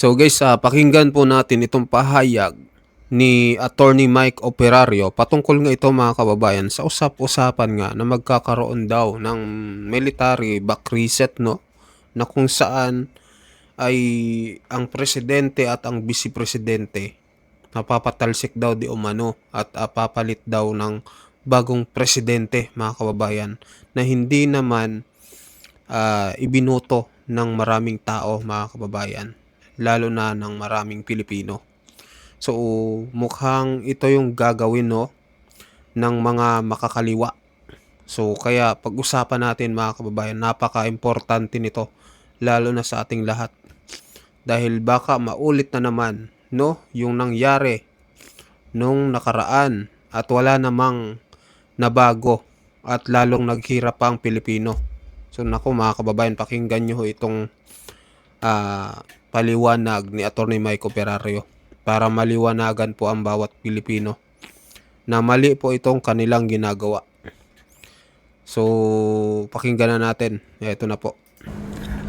So guys, pakinggan po natin itong pahayag ni Attorney Mike Operario patungkol nga ito mga kababayan sa usap-usapan nga na magkakaroon daw ng military back reset, no, na kung saan ay ang presidente at ang vice presidente napapatalsik daw di umano at papalit daw ng bagong presidente mga kababayan na hindi naman ibinuto ng maraming tao mga kababayan, lalo na ng maraming Pilipino. So mukhang ito yung gagawin, no, ng mga makakaliwa. So kaya pag-usapan natin mga kababayan, napaka-importante nito lalo na sa ating lahat. Dahil baka maulit na naman, no, yung nangyari nung nakaraan at wala namang nabago at lalong naghirap pa ang Pilipino. So naku mga kababayan, pakinggan nyo itong paliwanag ni Atty. Mike Operario para maliwanagan po ang bawat Pilipino na mali po itong kanilang ginagawa. So pakinggan na natin. Ito na po.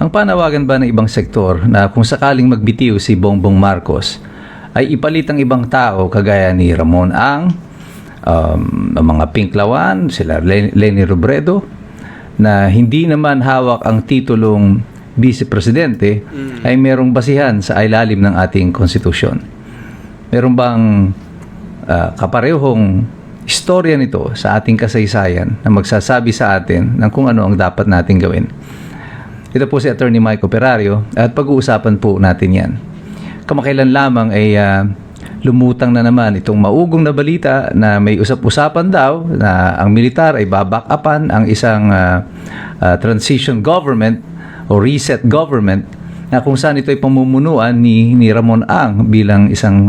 Ang panawagan ba ng ibang sektor na kung sakaling magbitiw si Bongbong Marcos ay ipalit ang ibang tao kagaya ni Ramon Ang, ang mga Pinklawan, sila Leni Robredo, na hindi naman hawak ang titulong Vice Presidente ay merong basihan sa ilalim ng ating konstitusyon. Meron bang kaparehong istorya nito sa ating kasaysayan na magsasabi sa atin ng kung ano ang dapat nating gawin? Ito po si Atty. Mike Operario at pag-uusapan po natin yan. Kamakailan lamang ay lumutang na naman itong maugong na balita na may usap-usapan daw na ang militar ay babackupan ang isang transition government o reset government na kung saan ito ay pamumunuan ni Ramon Ang bilang isang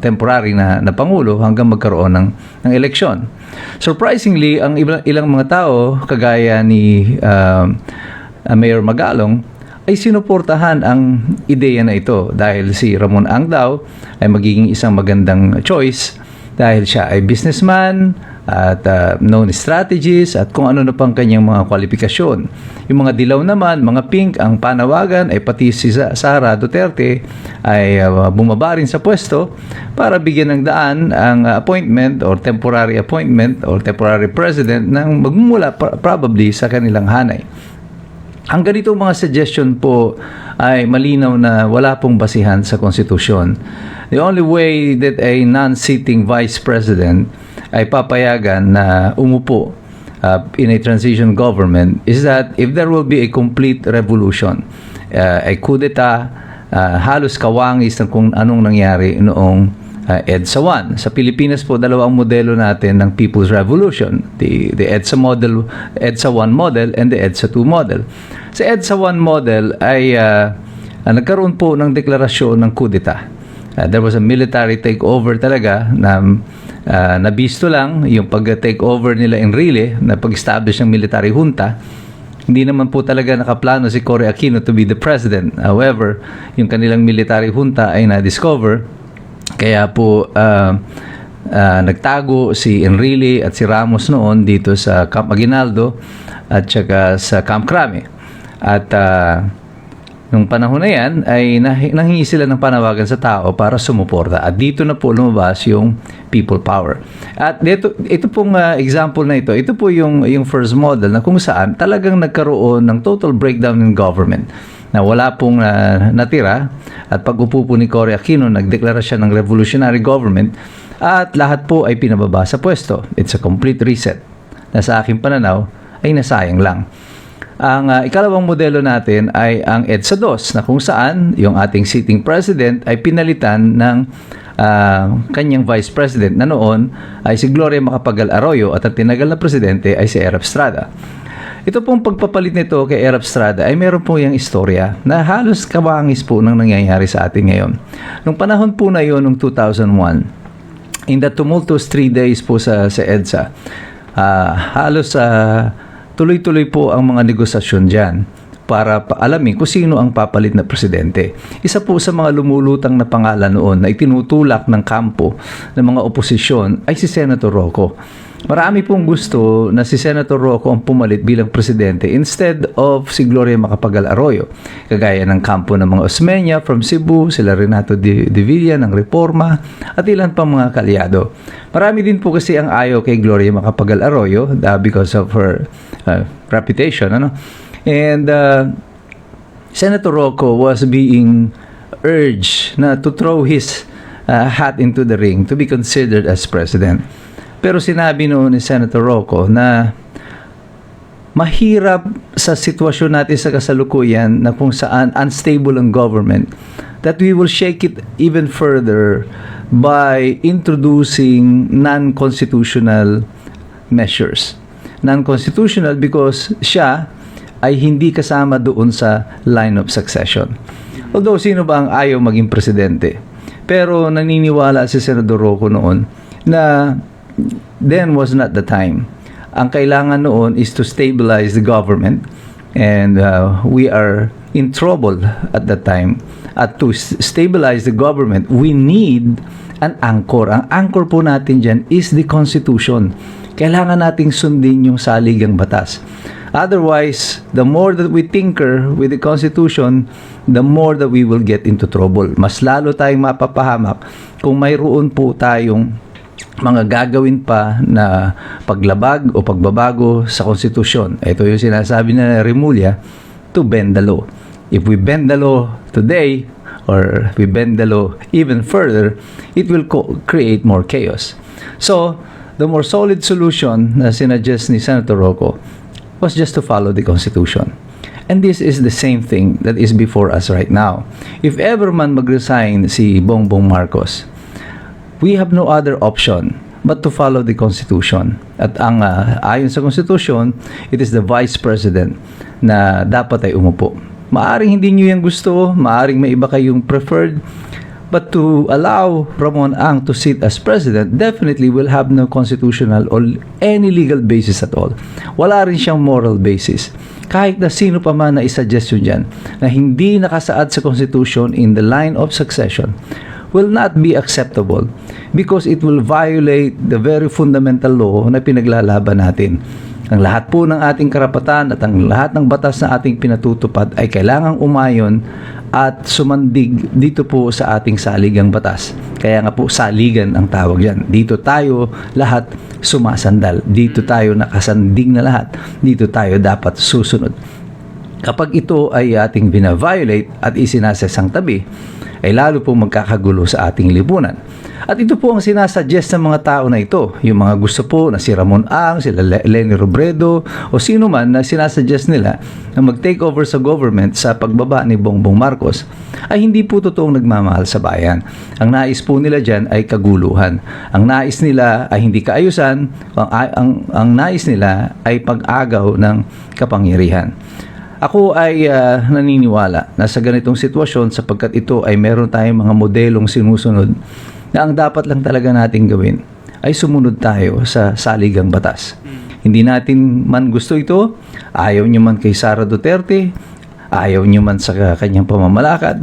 temporary na pangulo hanggang magkaroon ng eleksyon. Surprisingly, ang ilang mga tao kagaya ni Mayor Magalong ay sinuportahan ang ideya na ito dahil si Ramon Ang daw ay magiging isang magandang choice dahil siya ay businessman at known strategies at kung ano na pang kanyang mga kwalifikasyon. Yung mga dilaw naman, mga pink, ang panawagan ay pati si Sara Duterte ay bumaba rin sa pwesto para bigyan ng daan ang appointment or temporary president ng magmumula probably sa kanilang hanay. Ang ganitong mga suggestion po ay malinaw na wala pong basihan sa konstitusyon. The only way that a non-sitting vice president ay papayagan na umupo in a transition government is that if there will be a complete revolution, a coup d'etat, halos kawangis ng kung anong nangyari noong EDSA 1. Sa Pilipinas po, dalawang modelo natin ng People's Revolution. The EDSA model, EDSA 1 model and the EDSA 2 model. Sa EDSA 1 model ay nagkaroon po ng deklarasyon ng coup d'etat. There was a military takeover talaga na nabisto lang yung pag-takeover nila Enrile na pag-establish ng military junta. Hindi naman po talaga nakaplano si Cory Aquino to be the president. However, yung kanilang military junta ay na-discover. Kaya po nagtago si Enrile at si Ramos noon dito sa Camp Aguinaldo at saka sa Camp Crame. At nung panahon na yan ay nanghingi sila ng panawagan sa tao para sumuporta. At dito na po lumabas yung people power. At ito pong example na ito po yung first model na kung saan talagang nagkaroon ng total breakdown in government. Na wala pong natira at pag-upo po ni Cory Aquino, nagdeklara siya ng revolutionary government at lahat po ay pinababa sa pwesto. It's a complete reset na sa aking pananaw ay nasayang lang. Ang ikalawang modelo natin ay ang EDSA 2 na kung saan yung ating sitting president ay pinalitan ng kanyang vice president na noon ay si Gloria Macapagal Arroyo at ang tinagal na presidente ay si Erap Estrada. Ito pong pagpapalit nito kay Erap Estrada ay meron po yung istorya na halos kawangis po ng nangyayari sa atin ngayon. Nung panahon po na yun, noong 2001, in the tumultuous 3 days po sa EDSA, halos tuloy-tuloy po ang mga negosasyon dyan para alamin kung sino ang papalit na presidente. Isa po sa mga lumulutang na pangalan noon na itinutulak ng kampo ng mga oposisyon ay si Senator Rocco. Marami pong gusto na si Senator Rocco ang pumalit bilang presidente instead of si Gloria Macapagal Arroyo. Kagaya ng kampo ng mga Osmeña from Cebu, sila Renato de Villa ng Reforma, at ilan pang mga kalyado. Marami din po kasi ang ayaw kay Gloria Macapagal Arroyo because of her reputation. And Senator Rocco was being urged na to throw his hat into the ring to be considered as president. Pero sinabi noon ni Senator Rocco na mahirap sa sitwasyon natin sa kasalukuyan na kung saan unstable ang government, that we will shake it even further by introducing non-constitutional measures. Non-constitutional because siya ay hindi kasama doon sa line of succession. Although sino ba ang ayaw maging presidente? Pero naniniwala si Senador Rocco noon na then was not the time. Ang kailangan noon is to stabilize the government, and we are in trouble at that time. At to stabilize the government, we need an anchor. Ang anchor po natin dyan is the Constitution. Kailangan nating sundin yung saligang batas. Otherwise, the more that we tinker with the Constitution, the more that we will get into trouble. Mas lalo tayong mapapahamak kung mayroon po tayong mga gagawin pa na paglabag o pagbabago sa konstitusyon. Ito yung sinasabi na Remulla, to bend the law. If we bend the law today, or we bend the law even further, it will create more chaos. So, the more solid solution na sinuggest ni Senator Rocco was just to follow the Constitution. And this is the same thing that is before us right now. If ever man mag-resign si Bongbong Marcos, we have no other option but to follow the Constitution. At ang ayon sa Constitution, it is the Vice President na dapat ay umupo. Maaring hindi nyo yan gusto, maaring may iba kayong preferred, but to allow Ramon Ang to sit as President definitely will have no constitutional or any legal basis at all. Wala rin siyang moral basis. Kahit na sino pa man na isuggest yun dyan na hindi nakasaad sa Constitution in the line of succession will not be acceptable because it will violate the very fundamental law na pinaglalaban natin. Ang lahat po ng ating karapatan at ang lahat ng batas na ating pinatutupad ay kailangang umayon at sumandig dito po sa ating saligang batas. Kaya nga po saligan ang tawag yan. Dito tayo lahat sumasandal. Dito tayo nakasandig na lahat. Dito tayo dapat susunod. Kapag ito ay ating bina-violate at isinasasang tabi, ay lalo pong magkakagulo sa ating lipunan. At ito po ang sinasuggest ng mga tao na ito. Yung mga gusto po na si Ramon Ang, si Leni Robredo, o sino man na sinasuggest nila na mag-take over sa government sa pagbaba ni Bongbong Marcos, ay hindi po totoong nagmamahal sa bayan. Ang nais po nila dyan ay kaguluhan. Ang nais nila ay hindi kaayusan, ang nais nila ay pag-agaw ng kapangyarihan. Ako ay naniniwala na sa ganitong sitwasyon sapagkat ito ay meron tayong mga modelong sinusunod na ang dapat lang talaga nating gawin ay sumunod tayo sa saligang batas. Hindi natin man gusto ito, ayaw nyo man kay Sara Duterte, ayaw nyo man sa kanyang pamamalakad,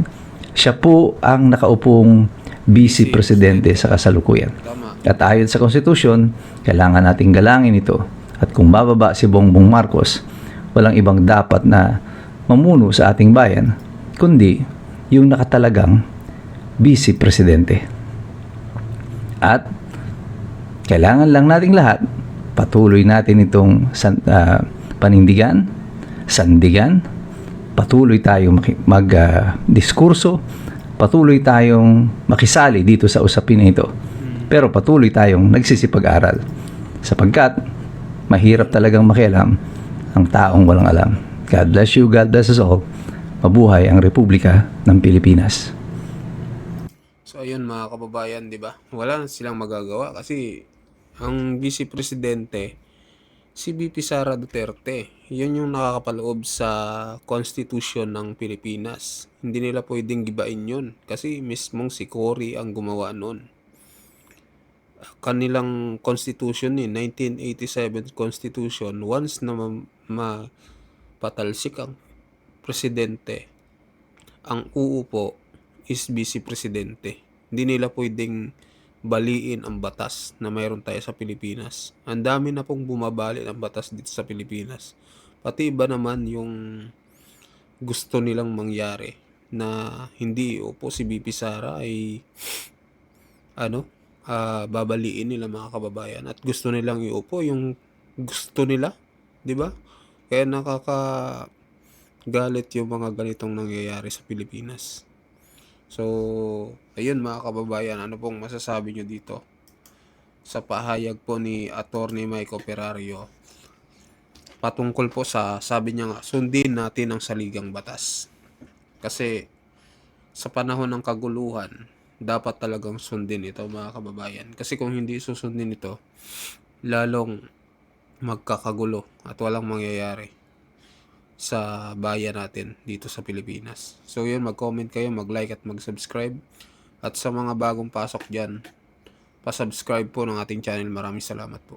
siya po ang nakaupong vice presidente sa kasalukuyan. At ayon sa konstitusyon, kailangan nating galangin ito. At kung bababa si Bongbong Marcos, walang ibang dapat na mamuno sa ating bayan, kundi yung nakatalagang vice presidente. At kailangan lang nating lahat, patuloy natin itong panindigan, sandigan, patuloy tayong mag-diskurso, patuloy tayong makisali dito sa usapin na ito. Pero patuloy tayong nagsisipag-aral. Sapagkat mahirap talagang makialam ang taong walang alam. God bless you, God bless us all. Mabuhay ang Republika ng Pilipinas. So ayun mga kababayan, 'di ba? Wala silang magagawa kasi ang vice presidente si VP Sara Duterte. 'Yun yung nakakapaloob sa Constitution ng Pilipinas. Hindi nila pwedeng gibain 'yun kasi mismong si Cory ang gumawa noon. Kanilang constitution 1987 constitution, once na mapatalsik ang presidente, ang uupo is vice presidente. Hindi nila pwedeng baliin ang batas na mayroon tayo sa Pilipinas. Ang dami na pong bumabali ng batas dito sa Pilipinas. Pati iba naman yung gusto nilang mangyari na hindi upo si BP Sara ay babaliin nila mga kababayan, at gusto nilang iupo yung gusto nila, 'di ba? Kaya nakakagalit yung mga ganitong nangyayari sa Pilipinas. So, ayun mga kababayan, ano pong masasabi nyo dito sa pahayag po ni Attorney Mike Operario patungkol po sa, sabi niya nga, sundin natin ang saligang batas. Kasi sa panahon ng kaguluhan, dapat talagang sundin ito mga kababayan. Kasi kung hindi susundin ito, lalong magkakagulo at walang mangyayari sa bayan natin dito sa Pilipinas. So yun, mag-comment kayo, mag-like at mag-subscribe. At sa mga bagong pasok dyan, pa-subscribe po ng ating channel. Maraming salamat po.